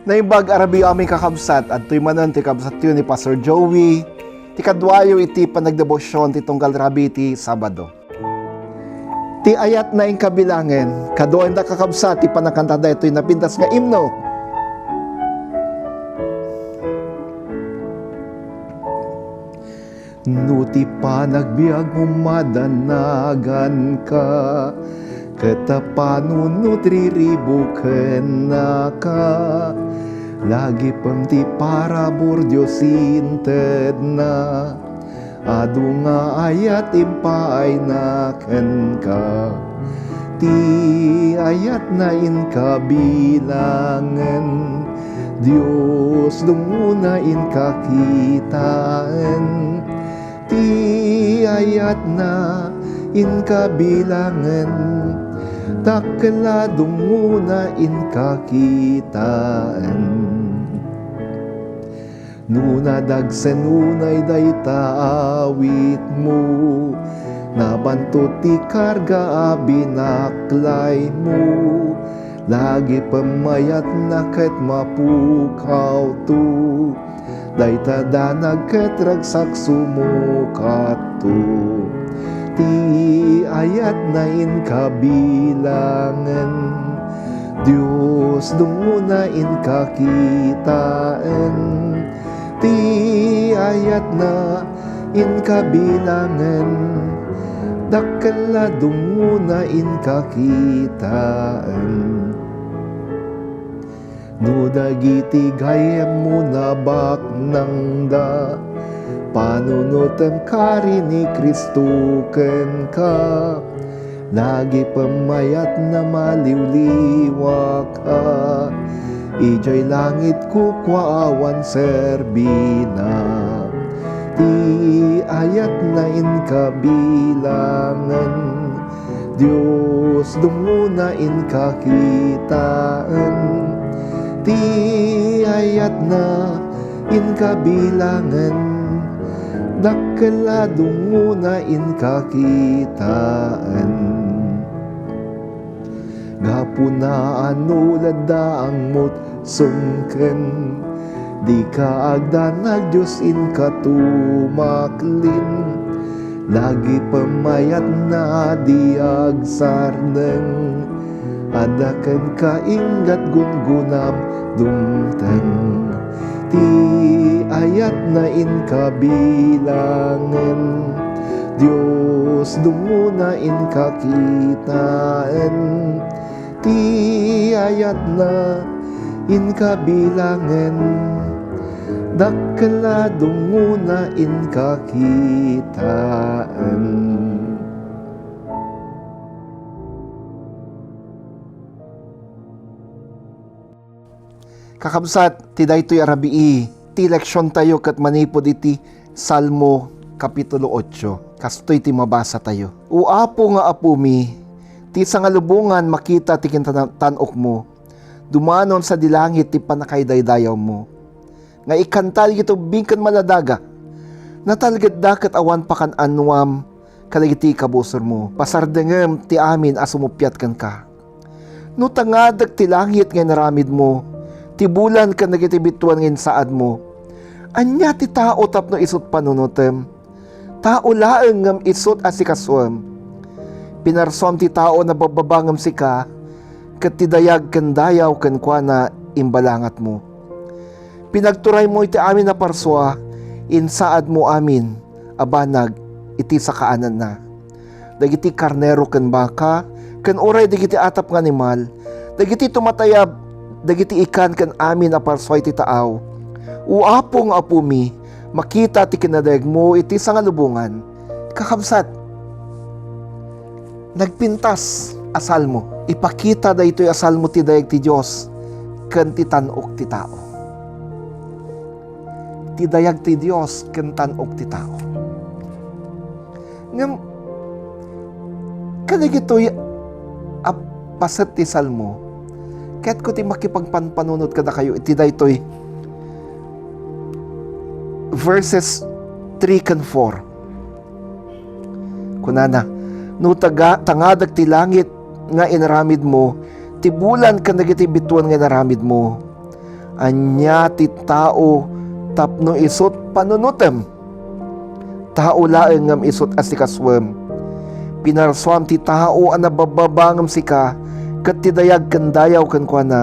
Naibag arabi aming kakabsat at tuy manan ti kabsat yun ni Pastor Joey ti kadwayo iti panagdebosyon ti tunggal rabi ti Sabado. Ti ayat na ing kabilangen kadoen da kakabsat ti panakanta da ito'y napintas nga imno. No ti panagbiag madanagan ka katapano no triribuken na ka lagi pang ti parabor Diyos inted na adu nga ayat impaay na ken ka ti ayat na in kabilangan Diyos dumuna in kakitaan ti ayat na in kabilangan takla dumuna in kakitaan nuna dagsen unay dayta awit mo nabanto ti karga binaklay mo lagi pamayat na ket mapukaw to dayta danag ket ragsak sumukat to ti ayat na in kabilangan Diyos dumuna in kakitaan ti ayat na in kabilangan dakla dumuna in kakitaan no dagiti gayem mo na baknang da panunutan kari ni Kristo ken ka lagi pamayat na maliwliwa ka ijay langit kukwaawan serbina ti ayat na in kabilangan Diyos dumuna in kakitaan ti ayat na in kabilangan dakla dumuna in kakitaan gapuna anulad da ang mot sungken di ka agdanag Diyos in katumaklin lagi pamayat na di agsarneng adaken ka ingat gungunam dumteng ti ayat na in kabilangan Diyos dumuna in kakitaan ti ayat na in kabilangan dakla dumuna in kakitaan. Kakabsat, ti daytoy arabii, ti leksyon tayo kat manipod iti Salmo Kapitulo 8. Kastoy ti mabasa tayo. Uapo nga apumi, ti sangalubungan makita ti kintanok mo, dumanon sa dilangit ti panakaydaydayaw mo. Nga ikantal ito bingkan maladaga, natalgad dakat awan pakan anwam, kalagiti kabusor mo, pasardengem ti amin asumupyat kan ka. No tangadag ti langit nga naramid mo, tibulan ka nagitibituan ngin saad mo. Anya ti tao tapno isot panunutem. Tao laeng ngam isot asikaswam. Pinarsom ti tao na bababangam sika, ket ti dayag ken dayaw ken kuana imbalangat mo. Pinagturay mo iti amin na parswa, insaad mo amin, abanag iti sakaanan na. Dagiti karnero ken baka, ken oray dagiti atap nga animal, dagiti tumatayab, dagiti ikan ken amin a parsway ti taaw. Uapong apumi, makita ti kinadeg mo iti sangalubungan. Kakabsat, nagpintas asal mo. Ipakita da ito'y asal mo ti dayeg ti Diyos ken ti tanok ti tao. Ti dayag ti Diyos ken tanok ti tao. Ngem kanig ito'y paset ti salmo. Kaya't ko ti makipagpanpanunod kada kayo iti daytoy verses 3 and 4. Kunana, no tangadag ti langit nga inaramid mo, ti bulan ka nagiti bituan nga inaramid mo. Anya ti tao tapno isot panunutem. Tao laeng ngam isot asikaswem. Pinarsuam ti tao ang nabababangam sika kat ti dayag kandayaw kan kwa na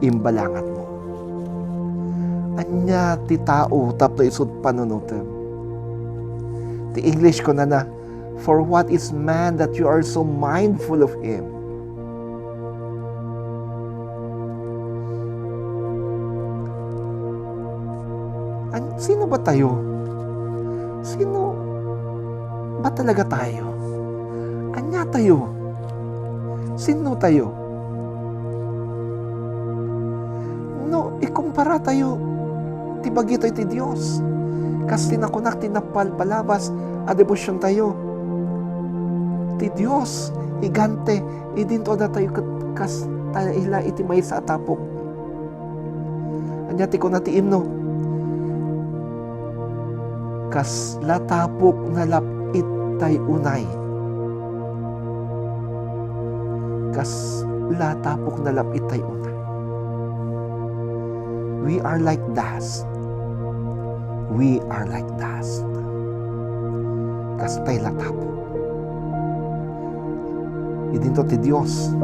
imbalangat mo. Anya ti tao tapno isot panunutem. Ti English ko na, for what is man that you are so mindful of him? Sino ba tayo? Sino ba talaga tayo? Anya tayo? Sino tayo? No, ikumpara tayo ti bagito iti Dios. Kas tinakunak tinapalpalabas a debosyon tayo. Ti Dios, igante, idinto na tayo kas ila iti may sa atapok. Anya ti ko na ti imno. Kas latapok na lapit tay unay. Kas latapok na lapit tay unay. We are like dust. We are like dust. Kas tay latapok. Idinto ti Dios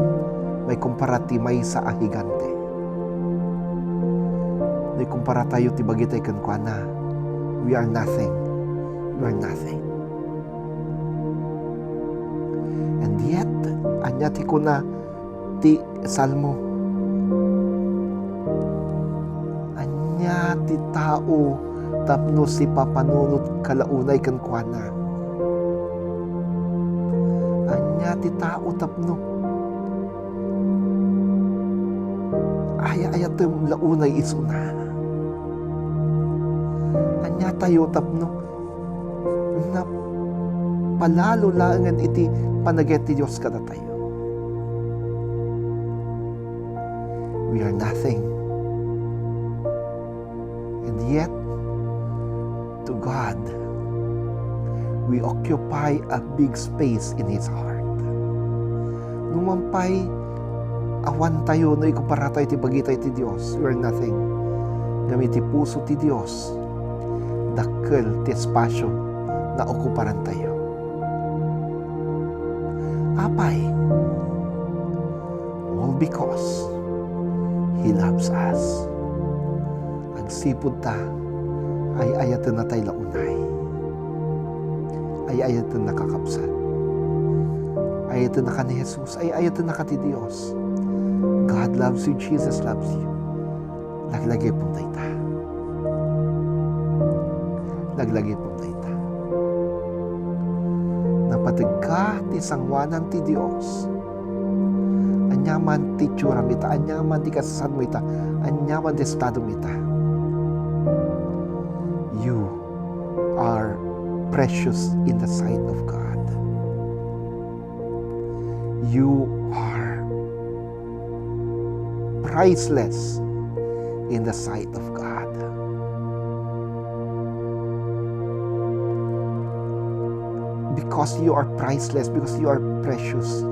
may kumparati may sa ahigante. May kumpara tayo ti bagitay kankwana. We are nothing. We are nothing. And yet, anyati ko na ti Salmo. Anyati tao tapno si papanunot kalaunay kan kuana. Anyati tao tapno. Aya tem launay isuna. Anya tayo tapno na palalo langan iti panaget ti Diyos kada tayo. We are nothing. And yet, to God, we occupy a big space in His heart. Numampay, awan tayo no ikumpara tayo ti bagitay ti Diyos. We are nothing. Gamit ti puso ti Diyos. Dakkel ti espasyo na okuparan tayo. Apay, all because He loves us. Agsipod ta, ay ayatan na tayo launay. Ay ayatan na kakapsat. Ay ayatan na ka ni Jesus. Ay ayatan na ka ti Diyos. God loves you. Jesus loves you. Laglagay pong tayo ta. Laglagay po tayo. Napatigka ti sangwanan ti Dios. Anyaman ti tsura mita, anyaman ti kasasan mo ita, anyaman ti estado mita. You are precious in the sight of God. You are priceless in the sight of God. Because you are priceless, because you are precious.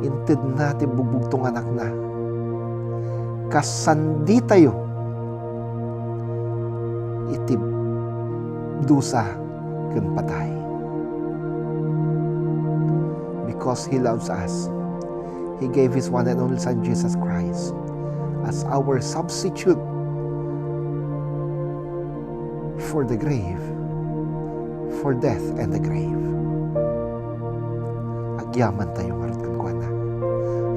Inted natin bugbugtong anak na. Kasandi tayo. Itib dusa ken patay. Because He loves us, He gave His one and only Son, Jesus Christ, as our substitute for the grave, for death and the grave. Agyaman tayo karon kankwana.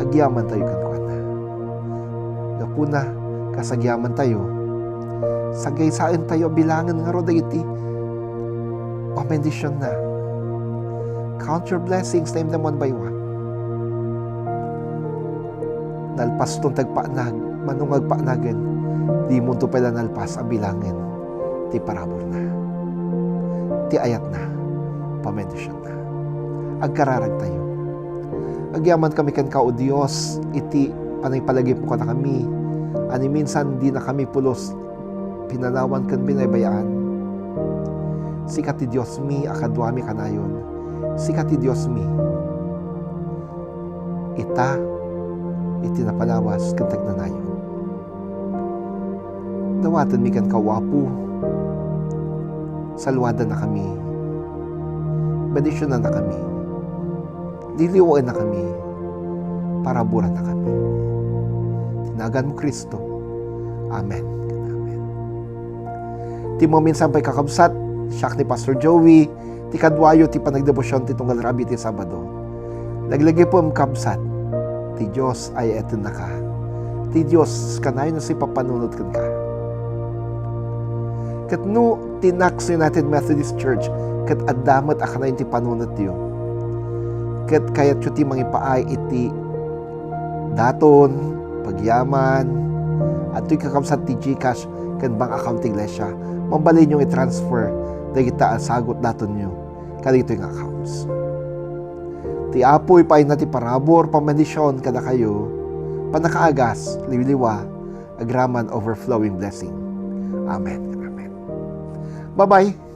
Agyaman tayo kankwana. Gapuna kasagyaman tayo. Sagay-saen tayo bilangan nga ro dagiti pamendisyon na. Count your blessings, name them one by one. Nalpas tong tagpanag, manungag panagen, di mo to pala nalpas ang bilangan, ti parabor na. Ti ayat na, pamendisyon na. Agkararag tayo. Agyaman kami kan ka o Diyos, iti panay palagi po ka na kami. Ani minsan di na kami pulos, pinanawan kan binabayaan. Sikat ti Diyos mi, akadwami kanayon. Sikat ti Diyos mi. Ita, iti napalawas kan tagnanayon. Dawatan mi kan kawapo. Salwada na kami. Benedisyonan na kami. Liliwan na kami. Paraburan na kami. Tinagan mo Kristo. Amen. Amen. Ti mo minsan pa'y kakabsat, siyak ni Pastor Joey, ti kadwayo ti panagdebosyon ti tunggal rabi ti Sabado. Laglagi po ang kabsat, ti Diyos ay eto na ka. Ti Diyos kanayon na si papanunod kan ka. Kat no Tinax United Methodist Church, kat adamat akanayon ti panunod tiyo. Kat kayat yu ti mangipaay iti daton, pagyaman, at ito'y kakabsat ti Gcash kan bank account ti Iglesia. Mambalin yung i-transfer dahil kita ang sagot daton nyo kada ito'y accounts. Ti apoy pa na ti parabor, pamendisyon kada kayo, panakaagas, liwiliwa, agraman overflowing blessing. Amen. Amen. Bye-bye.